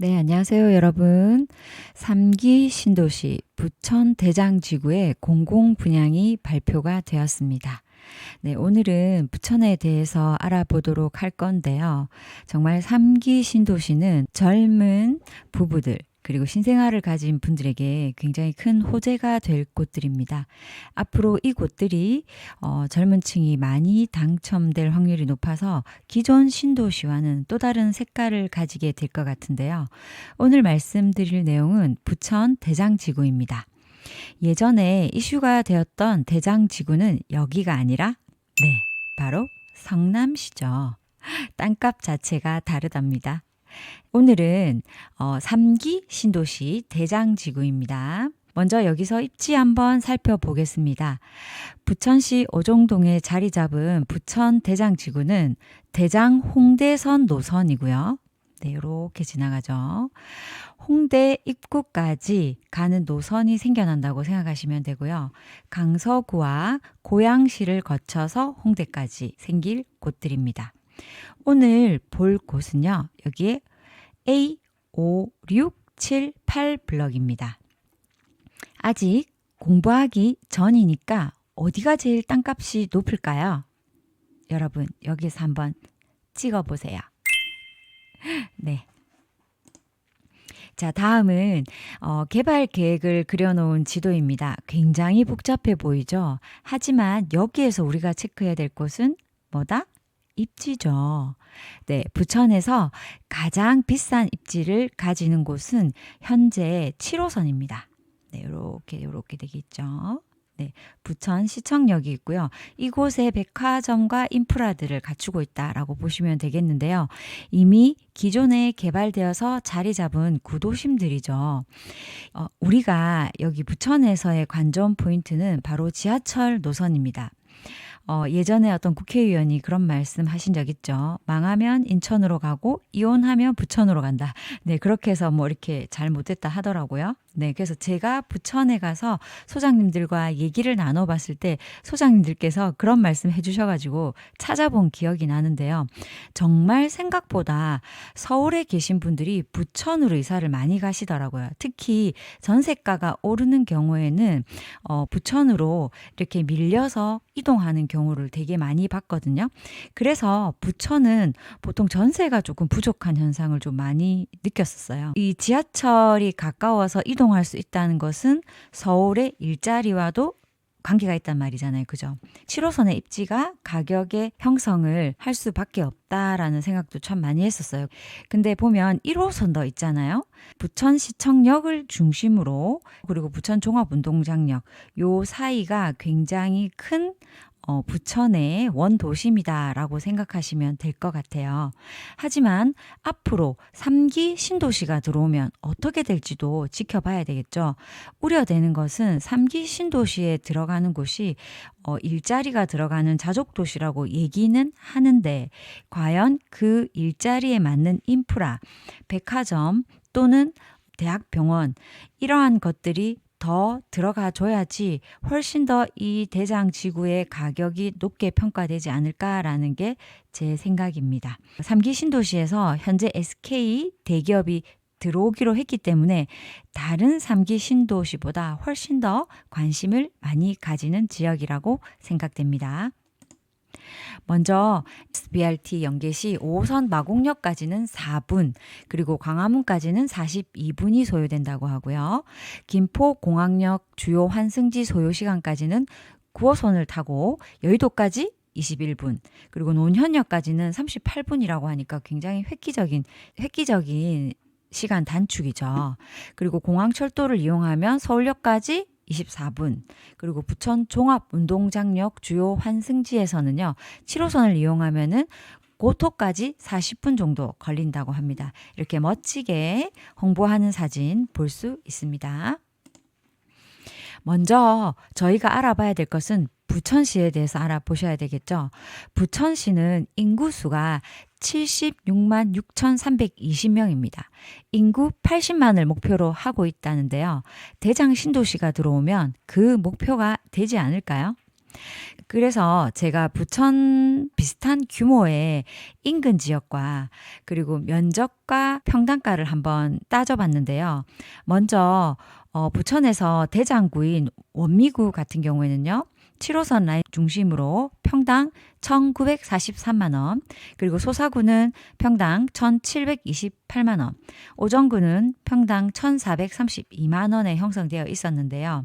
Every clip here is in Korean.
네, 안녕하세요, 여러분. 3기 신도시 부천 대장지구의 공공 분양이 발표가 되었습니다. 네, 오늘은 부천에 대해서 알아보도록 할 건데요. 정말 3기 신도시는 젊은 부부들, 그리고 신생아를 가진 분들에게 굉장히 큰 호재가 될 곳들입니다. 앞으로 이 곳들이 젊은 층이 많이 당첨될 확률이 높아서 기존 신도시와는 또 다른 색깔을 가지게 될 것 같은데요. 오늘 말씀드릴 내용은 부천 대장지구입니다. 예전에 이슈가 되었던 대장지구는 여기가 아니라 바로 성남시죠. 땅값 자체가 다르답니다. 오늘은 3기 신도시 대장지구입니다. 먼저 여기서 입지 한번 살펴보겠습니다. 부천시 오종동에 자리 잡은 부천 대장지구는 대장 홍대선 노선이고요. 네, 이렇게 지나가죠. 홍대 입구까지 가는 노선이 생겨난다고 생각하시면 되고요. 강서구와 고양시를 거쳐서 홍대까지 생길 곳들입니다. 오늘 볼 곳은요. 여기에 A, 5, 6, 7, 8 블럭입니다. 아직 공부하기 전이니까 어디가 제일 땅값이 높을까요? 여러분 여기서 한번 찍어보세요. 네. 자, 다음은 개발 계획을 그려놓은 지도입니다. 굉장히 복잡해 보이죠? 하지만 여기에서 우리가 체크해야 될 곳은 뭐다? 입지죠. 네, 부천에서 가장 비싼 입지를 가지는 곳은 현재 7호선입니다. 네, 요렇게 되겠죠. 네, 부천 시청역이 있고요. 이곳에 백화점과 인프라들을 갖추고 있다라고 보시면 되겠는데요. 이미 기존에 개발되어서 자리 잡은 구도심들이죠. 우리가 여기 부천에서의 관전 포인트는 바로 지하철 노선입니다. 예전에 어떤 국회의원이 그런 말씀 하신 적 있죠. 망하면 인천으로 가고 이혼하면 부천으로 간다. 네, 그렇게 해서 뭐 이렇게 잘 못했다 하더라고요. 네, 그래서 제가 부천에 가서 소장님들과 얘기를 나눠봤을 때 소장님들께서 그런 말씀 해주셔가지고 찾아본 기억이 나는데요. 정말 생각보다 서울에 계신 분들이 부천으로 이사를 많이 가시더라고요. 특히 전세가가 오르는 경우에는 부천으로 이렇게 밀려서 이동하는 경우를 되게 많이 봤거든요. 그래서 부천은 보통 전세가 조금 부족한 현상을 좀 많이 느꼈었어요. 이 지하철이 가까워서 이동할 수 있다는 것은 서울의 일자리와도 관계가 있단 말이잖아요. 그죠? 7호선의 입지가 가격의 형성을 할 수밖에 없다라는 생각도 참 많이 했었어요. 근데 보면 1호선도 있잖아요. 부천시청역을 중심으로 그리고 부천종합운동장역 요 사이가 굉장히 큰 부천의 원도심이다라고 생각하시면 될 것 같아요. 하지만 앞으로 3기 신도시가 들어오면 어떻게 될지도 지켜봐야 되겠죠. 우려되는 것은 3기 신도시에 들어가는 곳이 일자리가 들어가는 자족도시라고 얘기는 하는데 과연 그 일자리에 맞는 인프라, 백화점 또는 대학병원 이러한 것들이 더 들어가 줘야지 훨씬 더 이 대장지구의 가격이 높게 평가되지 않을까라는 게 제 생각입니다. 3기 신도시에서 현재 SK 대기업이 들어오기로 했기 때문에 다른 3기 신도시보다 훨씬 더 관심을 많이 가지는 지역이라고 생각됩니다. 먼저 SBRT 연계시 5호선 마곡역까지는 4분, 그리고 광화문까지는 42분이 소요된다고 하고요. 김포공항역 주요 환승지 소요 시간까지는 9호선을 타고 여의도까지 21분, 그리고 논현역까지는 38분이라고 하니까 굉장히 획기적인 시간 단축이죠. 그리고 공항철도를 이용하면 서울역까지 24분, 그리고 부천 종합운동장역 주요 환승지에서는요 7호선을 이용하면은 고토까지 40분 정도 걸린다고 합니다. 이렇게 멋지게 홍보하는 사진 볼 수 있습니다. 먼저 저희가 알아봐야 될 것은 부천시에 대해서 알아보셔야 되겠죠. 부천시는 인구수가 76만 6,320명입니다. 인구 80만을 목표로 하고 있다는데요. 대장 신도시가 들어오면 그 목표가 되지 않을까요? 그래서 제가 부천 비슷한 규모의 인근 지역과 그리고 면적과 평당가를 한번 따져봤는데요. 먼저 부천에서 대장구인 원미구 같은 경우에는요. 7호선 라인 중심으로 평당 1,943만 원, 그리고 소사구는 평당 1,728만 원, 오정구는 평당 1,432만 원에 형성되어 있었는데요.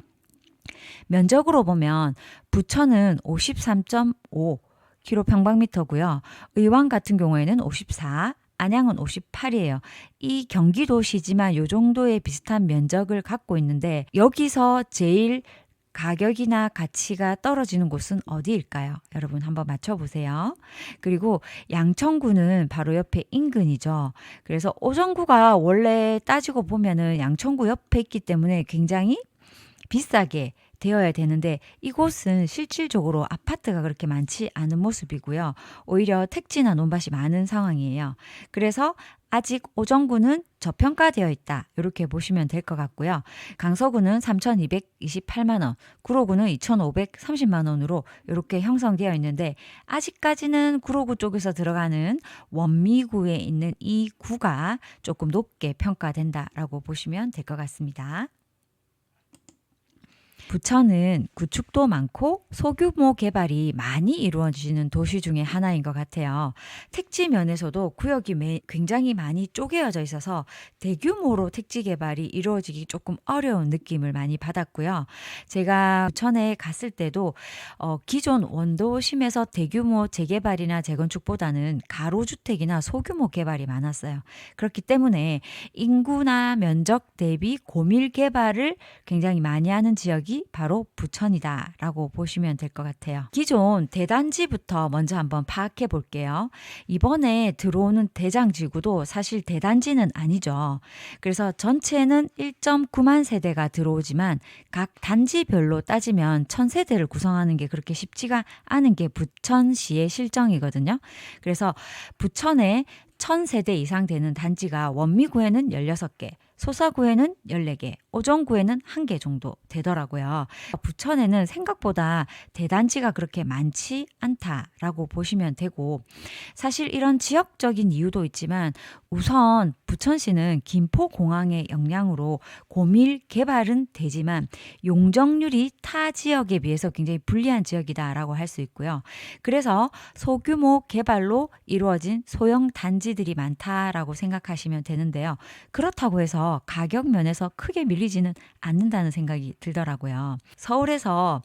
면적으로 보면 부천은 53.5km/평방미터고요. 의왕 같은 경우에는 54, 안양은 58이에요. 이 경기도시지만 이 정도의 비슷한 면적을 갖고 있는데 여기서 제일 가격이나 가치가 떨어지는 곳은 어디일까요? 여러분 한번 맞춰보세요. 그리고 양천구는 바로 옆에 인근이죠. 그래서 오정구가 원래 따지고 보면은 양천구 옆에 있기 때문에 굉장히 비싸게 되어야 되는데 이곳은 실질적으로 아파트가 그렇게 많지 않은 모습이고요. 오히려 택지나 논밭이 많은 상황이에요. 그래서 아직 오정구는 저평가되어 있다. 이렇게 보시면 될 것 같고요. 강서구는 3,228만 원, 구로구는 2,530만 원으로 이렇게 형성되어 있는데 아직까지는 구로구 쪽에서 들어가는 원미구에 있는 이 구가 조금 높게 평가된다라고 보시면 될 것 같습니다. 부천은 구축도 많고 소규모 개발이 많이 이루어지는 도시 중에 하나인 것 같아요. 택지 면에서도 구역이 굉장히 많이 쪼개어져 있어서 대규모로 택지 개발이 이루어지기 조금 어려운 느낌을 많이 받았고요. 제가 부천에 갔을 때도 기존 원도심에서 대규모 재개발이나 재건축보다는 가로주택이나 소규모 개발이 많았어요. 그렇기 때문에 인구나 면적 대비 고밀 개발을 굉장히 많이 하는 지역이 바로 부천이다라고 보시면 될 것 같아요. 기존 대단지부터 먼저 한번 파악해 볼게요. 이번에 들어오는 대장지구도 사실 대단지는 아니죠. 그래서 전체는 1.9만 세대가 들어오지만 각 단지별로 따지면 1,000세대를 구성하는 게 그렇게 쉽지가 않은 게 부천시의 실정이거든요. 그래서 부천에 1,000세대 이상 되는 단지가 원미구에는 16개, 소사구에는 14개, 오정구에는 1개 정도 되더라고요. 부천에는 생각보다 대단지가 그렇게 많지 않다라고 보시면 되고 사실 이런 지역적인 이유도 있지만 우선 부천시는 김포공항의 영향으로 고밀 개발은 되지만 용적률이 타 지역에 비해서 굉장히 불리한 지역이다라고 할 수 있고요. 그래서 소규모 개발로 이루어진 소형 단지들이 많다라고 생각하시면 되는데요. 그렇다고 해서 가격 면에서 크게 밀리지는 않는다는 생각이 들더라고요. 서울에서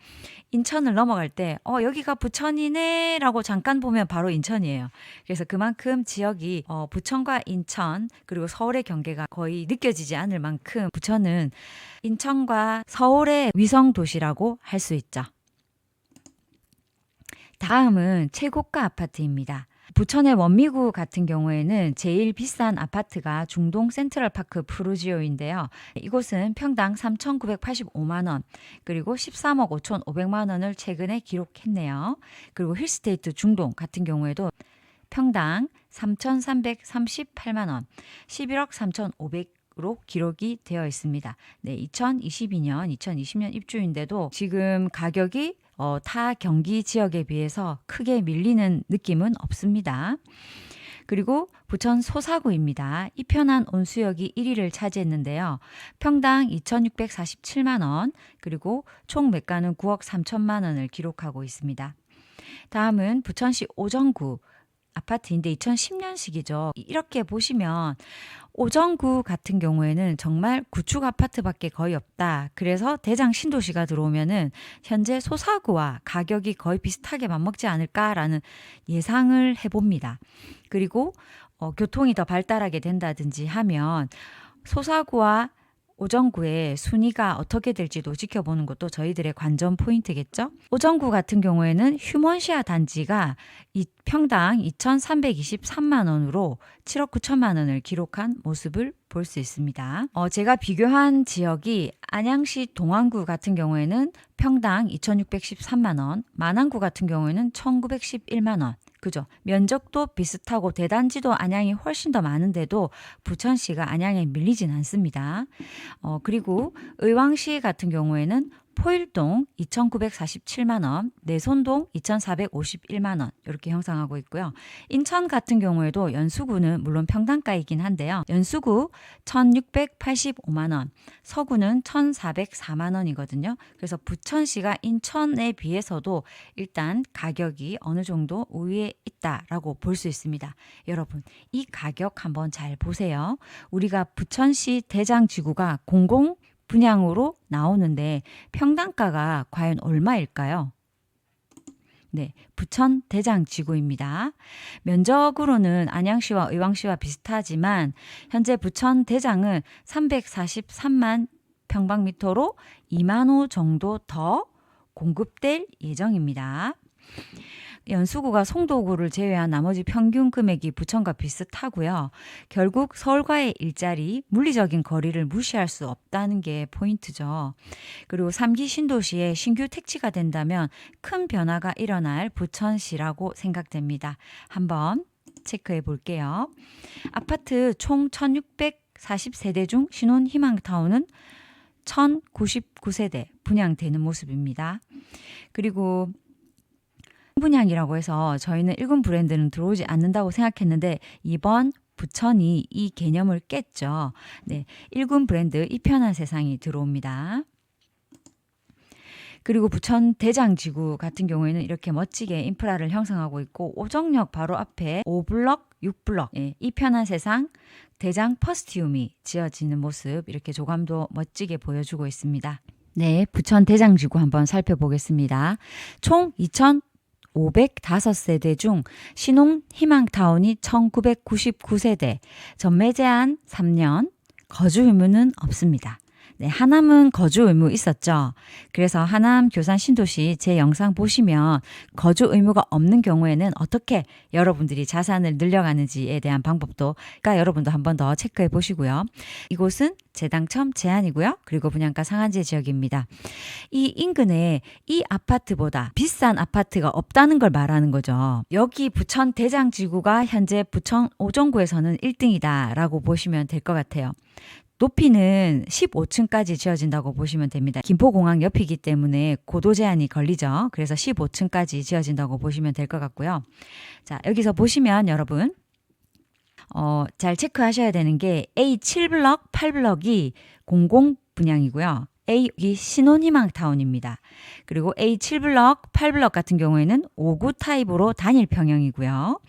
인천을 넘어갈 때 여기가 부천이네 라고 잠깐 보면 바로 인천이에요. 그래서 그만큼 지역이 부천과 인천 그리고 서울의 경계가 거의 느껴지지 않을 만큼 부천은 인천과 서울의 위성 도시라고 할 수 있죠. 다음은 최고가 아파트입니다. 부천의 원미구 같은 경우에는 제일 비싼 아파트가 중동 센트럴파크 푸르지오인데요. 이곳은 평당 3,985만 원, 그리고 13억 5,500만 원을 최근에 기록했네요. 그리고 힐스테이트 중동 같은 경우에도 평당 3,338만 원, 11억 3,500으로 기록이 되어 있습니다. 네, 2022년, 2020년 입주인데도 지금 가격이 타 경기 지역에 비해서 크게 밀리는 느낌은 없습니다. 그리고 부천 소사구입니다. 이편한 온수역이 1위를 차지했는데요. 평당 2,647만 원, 그리고 총 매가는 9억 3천만 원을 기록하고 있습니다. 다음은 부천시 오정구 아파트인데 2010년식이죠. 이렇게 보시면 오정구 같은 경우에는 정말 구축 아파트밖에 거의 없다. 그래서 대장 신도시가 들어오면은 현재 소사구와 가격이 거의 비슷하게 맞먹지 않을까라는 예상을 해봅니다. 그리고 교통이 더 발달하게 된다든지 하면 소사구와 오정구의 순위가 어떻게 될지도 지켜보는 것도 저희들의 관전 포인트겠죠. 오정구 같은 경우에는 휴먼시아 단지가 평당 2,323만 원으로 7억 9천만 원을 기록한 모습을 볼 수 있습니다. 제가 비교한 지역이 안양시 동안구 같은 경우에는 평당 2,613만 원, 만안구 같은 경우에는 1,911만 원. 그죠? 면적도 비슷하고 대단지도 안양이 훨씬 더 많은데도 부천시가 안양에 밀리진 않습니다. 그리고 의왕시 같은 경우에는 포일동 2,947만 원, 내손동 2,451만 원 이렇게 형성하고 있고요. 인천 같은 경우에도 연수구는 물론 평당가이긴 한데요. 연수구 1,685만 원, 서구는 1,404만 원이거든요. 그래서 부천시가 인천에 비해서도 일단 가격이 어느 정도 우위에 있다라고 볼 수 있습니다. 여러분, 이 가격 한번 잘 보세요. 우리가 부천시 대장지구가 공공 분양으로 나오는데 평당가가 과연 얼마일까요? 네, 부천 대장지구입니다. 면적으로는 안양시와 의왕시와 비슷하지만 현재 부천 대장은 343만 평방미터로 2만 호 정도 더 공급될 예정입니다. 연수구가 송도구를 제외한 나머지 평균 금액이 부천과 비슷하고요. 결국 서울과의 일자리, 물리적인 거리를 무시할 수 없다는 게 포인트죠. 그리고 3기 신도시에 신규 택지가 된다면 큰 변화가 일어날 부천시라고 생각됩니다. 한번 체크해 볼게요. 아파트 총 1,640세대 중 신혼희망타운은 1,099세대 분양되는 모습입니다. 그리고 분양이라고 해서 저희는 1군 브랜드는 들어오지 않는다고 생각했는데 이번 부천이 이 개념을 깼죠. 네, 1군 브랜드 이편한 세상이 들어옵니다. 그리고 부천 대장지구 같은 경우에는 이렇게 멋지게 인프라를 형성하고 있고 오정역 바로 앞에 5블럭, 6블럭 이편한 세상 대장 퍼스티움이 지어지는 모습 이렇게 조감도 멋지게 보여주고 있습니다. 네, 부천 대장지구 한번 살펴보겠습니다. 총 2,505세대 중 신혼희망타운이 1,999세대, 전매 제한 3년, 거주 의무는 없습니다. 네, 하남은 거주 의무 있었죠. 그래서 하남 교산 신도시 제 영상 보시면 거주 의무가 없는 경우에는 어떻게 여러분들이 자산을 늘려가는지에 대한 방법도 여러분도 한 번 더 체크해 보시고요. 이곳은 재당첨 제한이고요. 그리고 분양가 상한제 지역입니다. 이 인근에 이 아파트보다 비싼 아파트가 없다는 걸 말하는 거죠. 여기 부천 대장지구가 현재 부천 오정구에서는 1등이다라고 보시면 될 것 같아요. 높이는 15층까지 지어진다고 보시면 됩니다. 김포공항 옆이기 때문에 고도 제한이 걸리죠. 그래서 15층까지 지어진다고 보시면 될 것 같고요. 자, 여기서 보시면 여러분 잘 체크하셔야 되는 게 A7블럭, 8블럭이 공공 분양이고요. A6이 신혼희망타운입니다. 그리고 A7블럭, 8블럭 같은 경우에는 5구 타입으로 단일 평형이고요.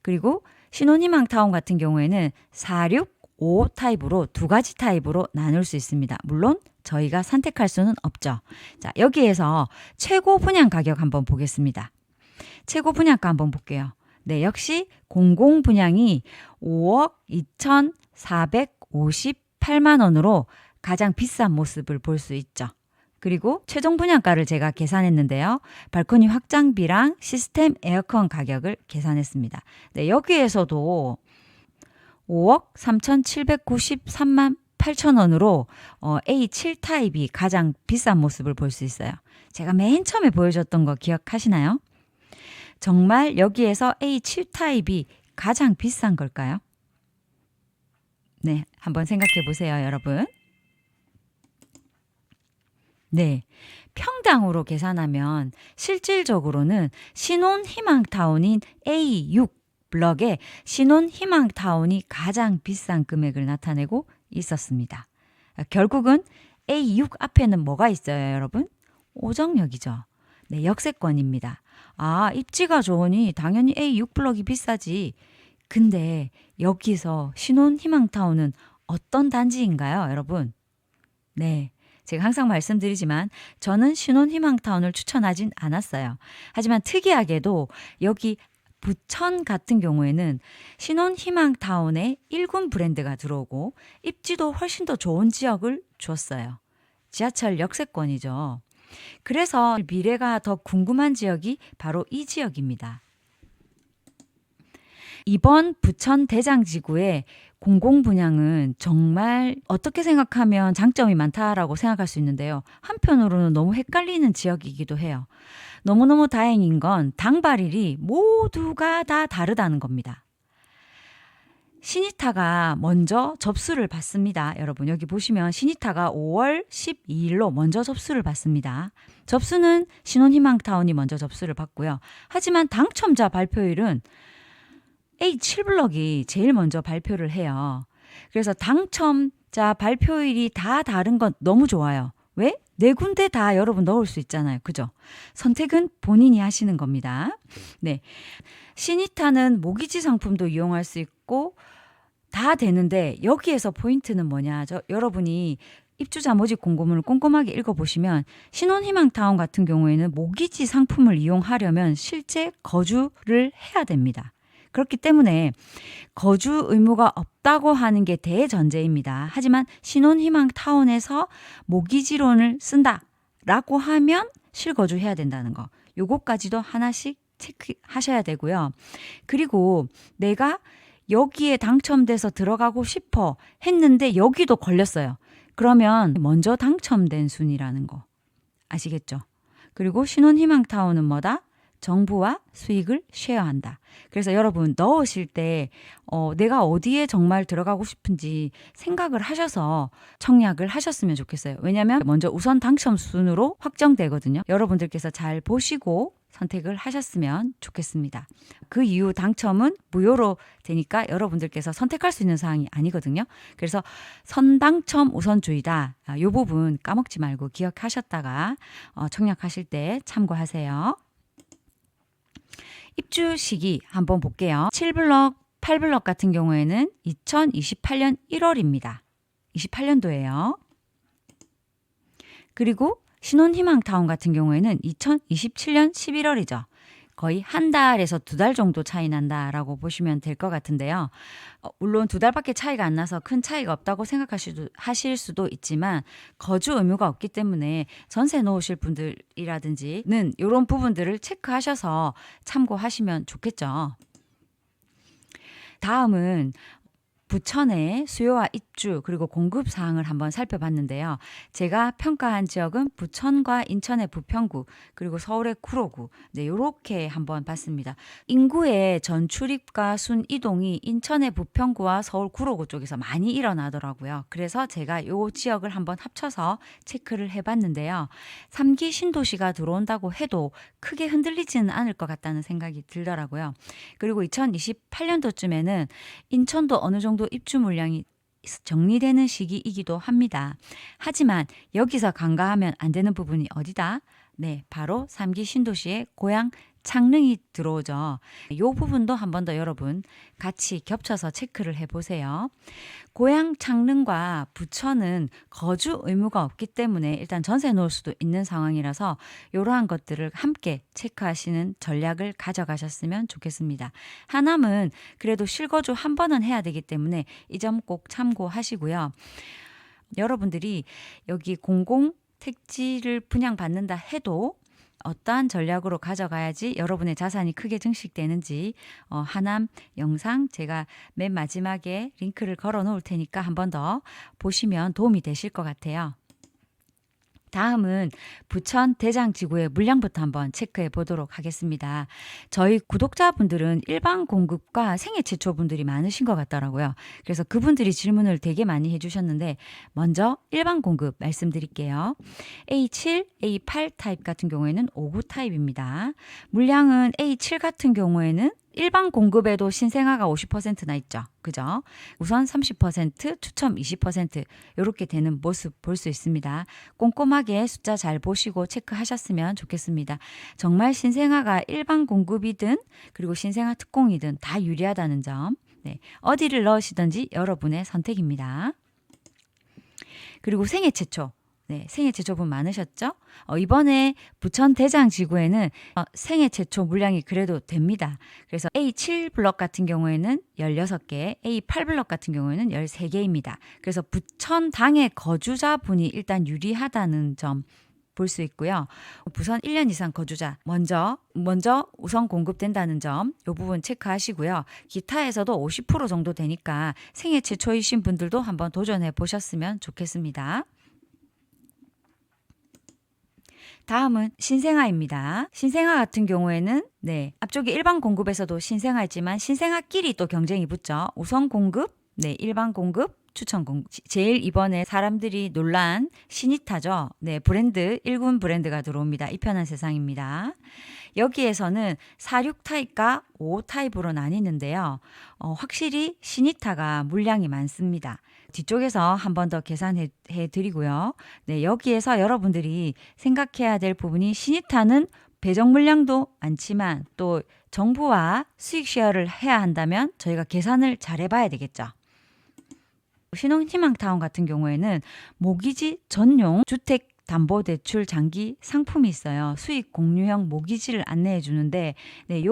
그리고 신혼희망타운 같은 경우에는 46, 5 타입으로 두 가지 타입으로 나눌 수 있습니다. 물론 저희가 선택할 수는 없죠. 자, 여기에서 최고 분양 가격 한번 보겠습니다. 최고 분양가 한번 볼게요. 네, 역시 공공 분양이 5억 2,458만 원으로 가장 비싼 모습을 볼 수 있죠. 그리고 최종 분양가를 제가 계산했는데요. 발코니 확장비랑 시스템 에어컨 가격을 계산했습니다. 네, 여기에서도 5억 3,793만 8천 원으로 A7 타입이 가장 비싼 모습을 볼 수 있어요. 제가 맨 처음에 보여줬던 거 기억하시나요? 정말 여기에서 A7 타입이 가장 비싼 걸까요? 네, 한번 생각해 보세요, 여러분. 네, 평당으로 계산하면 실질적으로는 신혼희망타운인 A6 블럭에 신혼희망타운이 가장 비싼 금액을 나타내고 있었습니다. 결국은 A6 앞에는 뭐가 있어요, 여러분? 오정역이죠. 네, 역세권입니다. 아, 입지가 좋으니 당연히 A6 블럭이 비싸지. 근데 여기서 신혼희망타운은 어떤 단지인가요, 여러분? 네, 제가 항상 말씀드리지만 저는 신혼희망타운을 추천하진 않았어요. 하지만 특이하게도 여기 부천 같은 경우에는 신혼희망타운에 1군 브랜드가 들어오고 입지도 훨씬 더 좋은 지역을 줬어요. 지하철 역세권이죠. 그래서 미래가 더 궁금한 지역이 바로 이 지역입니다. 이번 부천 대장지구의 공공분양은 정말 어떻게 생각하면 장점이 많다라고 생각할 수 있는데요. 한편으로는 너무 헷갈리는 지역이기도 해요. 너무너무 다행인 건 당발일이 모두가 다 다르다는 겁니다. 신이타가 먼저 접수를 받습니다. 여러분 여기 보시면 신이타가 5월 12일로 먼저 접수를 받습니다. 접수는 신혼희망타운이 먼저 접수를 받고요. 하지만 당첨자 발표일은 A7블럭이 제일 먼저 발표를 해요. 그래서 당첨자 발표일이 다 다른 건 너무 좋아요. 왜? 네 군데 다 여러분 넣을 수 있잖아요. 그죠? 선택은 본인이 하시는 겁니다. 네. 신이타는 모기지 상품도 이용할 수 있고 다 되는데 여기에서 포인트는 뭐냐? 여러분이 입주자 모집 공고문을 꼼꼼하게 읽어보시면 신혼희망타운 같은 경우에는 모기지 상품을 이용하려면 실제 거주를 해야 됩니다. 그렇기 때문에 거주 의무가 없다고 하는 게 대전제입니다. 하지만 신혼희망타운에서 모기지론을 쓴다라고 하면 실거주해야 된다는 거. 요거까지도 하나씩 체크하셔야 되고요. 그리고 내가 여기에 당첨돼서 들어가고 싶어 했는데 여기도 걸렸어요. 그러면 먼저 당첨된 순이라는 거 아시겠죠? 그리고 신혼희망타운은 뭐다? 정부와 수익을 쉐어한다. 그래서 여러분 넣으실 때 내가 어디에 정말 들어가고 싶은지 생각을 하셔서 청약을 하셨으면 좋겠어요. 왜냐하면 먼저 우선 당첨 순으로 확정되거든요. 여러분들께서 잘 보시고 선택을 하셨으면 좋겠습니다. 그 이후 당첨은 무효로 되니까 여러분들께서 선택할 수 있는 사항이 아니거든요. 그래서 선당첨 우선주의다. 이 부분 까먹지 말고 기억하셨다가 청약하실 때 참고하세요. 입주 시기 한번 볼게요. 7블럭, 8블럭 같은 경우에는 2028년 1월입니다. 28년도예요. 그리고 신혼희망타운 같은 경우에는 2027년 11월이죠. 거의 한 달에서 두 달 정도 차이 난다라고 보시면 될 것 같은데요. 물론 두 달밖에 차이가 안 나서 큰 차이가 없다고 생각하실 수도 있지만 거주 의무가 없기 때문에 전세 놓으실 분들이라든지는 이런 부분들을 체크하셔서 참고하시면 좋겠죠. 다음은 부천의 수요와 입주 그리고 공급 사항을 한번 살펴봤는데요. 제가 평가한 지역은 부천과 인천의 부평구 그리고 서울의 구로구 이렇게 한번 봤습니다. 인구의 전출입과 순이동이 인천의 부평구와 서울 구로구 쪽에서 많이 일어나더라고요. 그래서 제가 이 지역을 한번 합쳐서 체크를 해봤는데요. 3기 신도시가 들어온다고 해도 크게 흔들리지는 않을 것 같다는 생각이 들더라고요. 그리고 2028년도쯤에는 인천도 어느 정도 입주 물량이 정리되는 시기이기도 합니다. 하지만 여기서 간과하면 안 되는 부분이 어디다? 네, 바로 3기 신도시의 고향 창릉이 들어오죠. 이 부분도 한 번 더 여러분 같이 겹쳐서 체크를 해보세요. 고향 창릉과 부천은 거주 의무가 없기 때문에 일단 전세 놓을 수도 있는 상황이라서 이러한 것들을 함께 체크하시는 전략을 가져가셨으면 좋겠습니다. 하남은 그래도 실거주 한 번은 해야 되기 때문에 이 점 꼭 참고하시고요. 여러분들이 여기 공공 택지를 분양받는다 해도 어떠한 전략으로 가져가야지 여러분의 자산이 크게 증식되는지 하남 영상 제가 맨 마지막에 링크를 걸어 놓을 테니까 한 번 더 보시면 도움이 되실 것 같아요. 다음은 부천 대장지구의 물량부터 한번 체크해 보도록 하겠습니다. 저희 구독자분들은 일반 공급과 생애 최초 분들이 많으신 것 같더라고요. 그래서 그분들이 질문을 되게 많이 해주셨는데 먼저 일반 공급 말씀드릴게요. A7, A8 타입 같은 경우에는 5구 타입입니다. 물량은 A7 같은 경우에는 일반 공급에도 신생아가 50%나 있죠. 그죠? 우선 30%, 추첨 20% 이렇게 되는 모습 볼 수 있습니다. 꼼꼼하게 숫자 잘 보시고 체크하셨으면 좋겠습니다. 정말 신생아가 일반 공급이든 그리고 신생아 특공이든 다 유리하다는 점. 네, 어디를 넣으시든지 여러분의 선택입니다. 그리고 생애 최초. 네, 생애 최초분 많으셨죠? 이번에 부천 대장지구에는 생애 최초 물량이 그래도 됩니다. 그래서 A7 블럭 같은 경우에는 16개, A8 블럭 같은 경우에는 13개입니다. 그래서 부천 당의 거주자분이 일단 유리하다는 점 볼 수 있고요. 부산 1년 이상 거주자 먼저 우선 공급된다는 점 이 부분 체크하시고요. 기타에서도 50% 정도 되니까 생애 최초이신 분들도 한번 도전해 보셨으면 좋겠습니다. 다음은 신생아입니다. 신생아 같은 경우에는 앞쪽에 일반 공급에서도 신생아 있지만 신생아끼리 또 경쟁이 붙죠. 우선 공급, 일반 공급, 추천 공급. 제일 이번에 사람들이 놀란 시니타죠. 브랜드, 1군 브랜드가 들어옵니다. 이 편한 세상입니다. 여기에서는 46 타입과 55 타입으로 나뉘는데요. 확실히 시니타가 물량이 많습니다. 뒤쪽에서 한 번 더 계산해 드리고요. 여기에서 여러분들이 생각해야 될 부분이 시니타는 배정 물량도 많지만 또 정부와 수익 쉐어를 해야 한다면 저희가 계산을 잘 해봐야 되겠죠. 신혼희망타운 같은 경우에는 모기지 전용 주택담보대출 장기 상품이 있어요. 수익 공유형 모기지를 안내해 주는데 이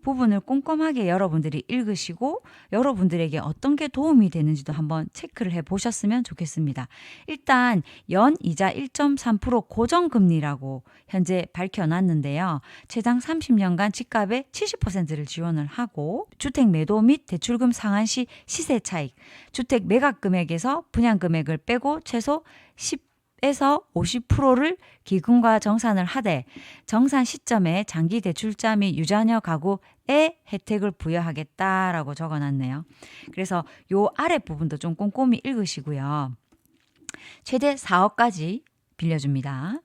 부분을 꼼꼼하게 여러분들이 읽으시고 여러분들에게 어떤 게 도움이 되는지도 한번 체크를 해 보셨으면 좋겠습니다. 일단 연이자 1.3% 고정금리라고 현재 밝혀놨는데요. 최장 30년간 집값의 70%를 지원을 하고 주택 매도 및 대출금 상한 시 시세 차익, 주택 매각 금액에서 분양 금액을 빼고 최소 10에서 50%를 기금과 정산을 하되 정산 시점에 장기 대출자 및 유자녀 가구에 혜택을 부여하겠다라고 적어놨네요. 그래서 요 아래 부분도 좀 꼼꼼히 읽으시고요. 최대 4억까지 빌려줍니다.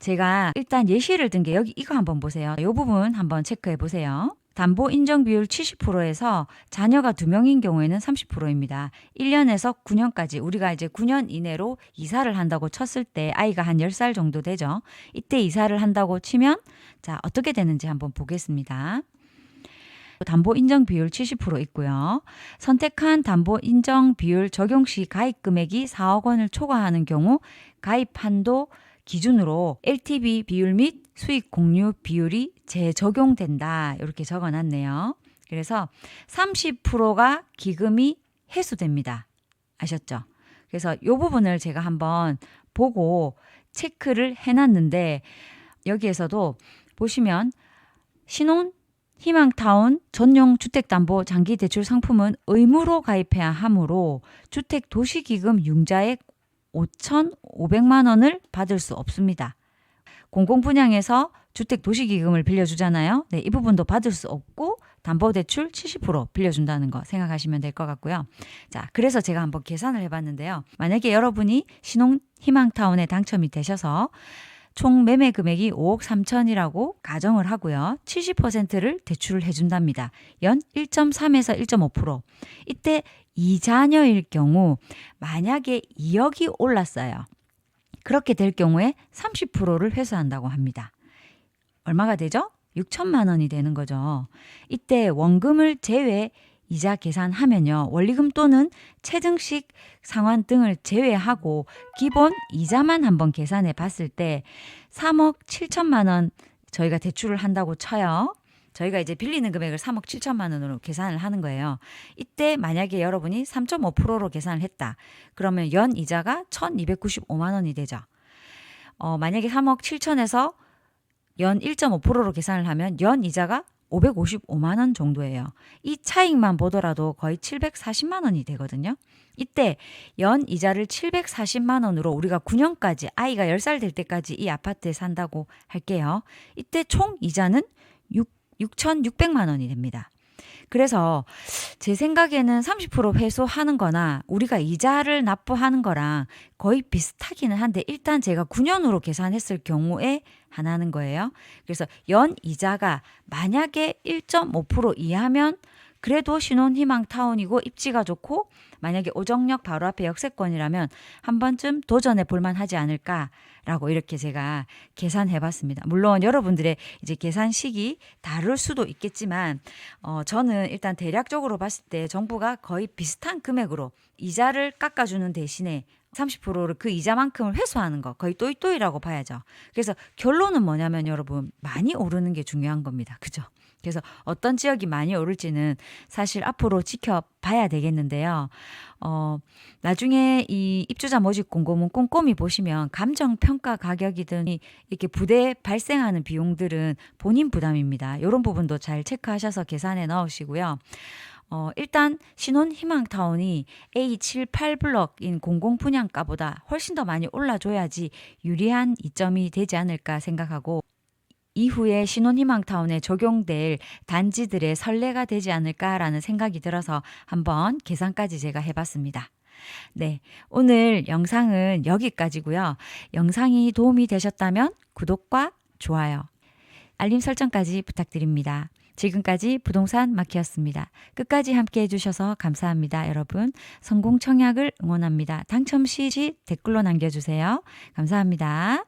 제가 일단 예시를 든 게 여기 이거 한번 보세요. 이 부분 한번 체크해 보세요. 담보 인정 비율 70%에서 자녀가 2명인 경우에는 30%입니다. 1년에서 9년까지 우리가 이제 9년 이내로 이사를 한다고 쳤을 때 아이가 한 10살 정도 되죠. 이때 이사를 한다고 치면 자, 어떻게 되는지 한번 보겠습니다. 담보 인정 비율 70% 있고요. 선택한 담보 인정 비율 적용 시 가입 금액이 4억 원을 초과하는 경우 가입 한도 기준으로 LTV 비율 및 수익 공유 비율이 재적용된다. 이렇게 적어놨네요. 그래서 30%가 기금이 회수됩니다. 아셨죠? 그래서 이 부분을 제가 한번 보고 체크를 해놨는데 여기에서도 보시면 신혼 희망타운 전용 주택담보 장기대출 상품은 의무로 가입해야 하므로 주택도시기금 융자액 5,500만 원을 받을 수 없습니다. 공공분양에서 주택도시기금을 빌려주잖아요. 이 부분도 받을 수 없고 담보대출 70% 빌려준다는 거 생각하시면 될 것 같고요. 자, 그래서 제가 한번 계산을 해봤는데요. 만약에 여러분이 신혼희망타운에 당첨이 되셔서 총 매매 금액이 5억 3천이라고 가정을 하고요. 70%를 대출을 해준답니다. 연 1.3에서 1.5%. 이때 이자녀일 경우 만약에 2억이 올랐어요. 그렇게 될 경우에 30%를 회수한다고 합니다. 얼마가 되죠? 6천만 원이 되는 거죠. 이때 원금을 제외 이자 계산하면요. 원리금 또는 체증식 상환 등을 제외하고 기본 이자만 한번 계산해 봤을 때 3억 7천만 원 저희가 대출을 한다고 쳐요. 저희가 이제 빌리는 금액을 3억 7천만 원으로 계산을 하는 거예요. 이때 만약에 여러분이 3.5%로 계산을 했다. 그러면 연 이자가 1,295만 원이 되죠. 만약에 3억 7천에서 연 1.5%로 계산을 하면 연 이자가 555만 원 정도예요. 이 차익만 보더라도 거의 740만 원이 되거든요. 이때 연 이자를 740만 원으로 우리가 9년까지 아이가 10살 될 때까지 이 아파트에 산다고 할게요. 이때 총 이자는 6,600만 원이 됩니다. 그래서 제 생각에는 30% 회수하는 거나 우리가 이자를 납부하는 거랑 거의 비슷하기는 한데 일단 제가 9년으로 계산했을 경우에 하나는 거예요. 그래서 연 이자가 만약에 1.5% 이하면 그래도 신혼희망타운이고 입지가 좋고 만약에 오정역 바로 앞에 역세권이라면 한 번쯤 도전해 볼만 하지 않을까라고 이렇게 제가 계산해 봤습니다. 물론 여러분들의 이제 계산식이 다를 수도 있겠지만 저는 일단 대략적으로 봤을 때 정부가 거의 비슷한 금액으로 이자를 깎아주는 대신에 30%를 그 이자만큼을 회수하는 거 거의 또이또이라고 봐야죠. 그래서 결론은 뭐냐면 여러분 많이 오르는 게 중요한 겁니다. 그죠? 그래서 어떤 지역이 많이 오를지는 사실 앞으로 지켜봐야 되겠는데요. 나중에 이 입주자 모집 공고문 꼼꼼히 보시면 감정평가 가격이든 이렇게 부대에 발생하는 비용들은 본인 부담입니다. 이런 부분도 잘 체크하셔서 계산에 넣으시고요. 일단 신혼 희망타운이 A78블럭인 공공분양가보다 훨씬 더 많이 올라줘야지 유리한 이점이 되지 않을까 생각하고 이후에 신혼희망타운에 적용될 단지들의 선례가 되지 않을까라는 생각이 들어서 한번 계산까지 제가 해봤습니다. 네, 오늘 영상은 여기까지고요. 영상이 도움이 되셨다면 구독과 좋아요, 알림 설정까지 부탁드립니다. 지금까지 부동산 마키였습니다. 끝까지 함께 해주셔서 감사합니다. 여러분, 성공 청약을 응원합니다. 당첨 시 댓글로 남겨주세요. 감사합니다.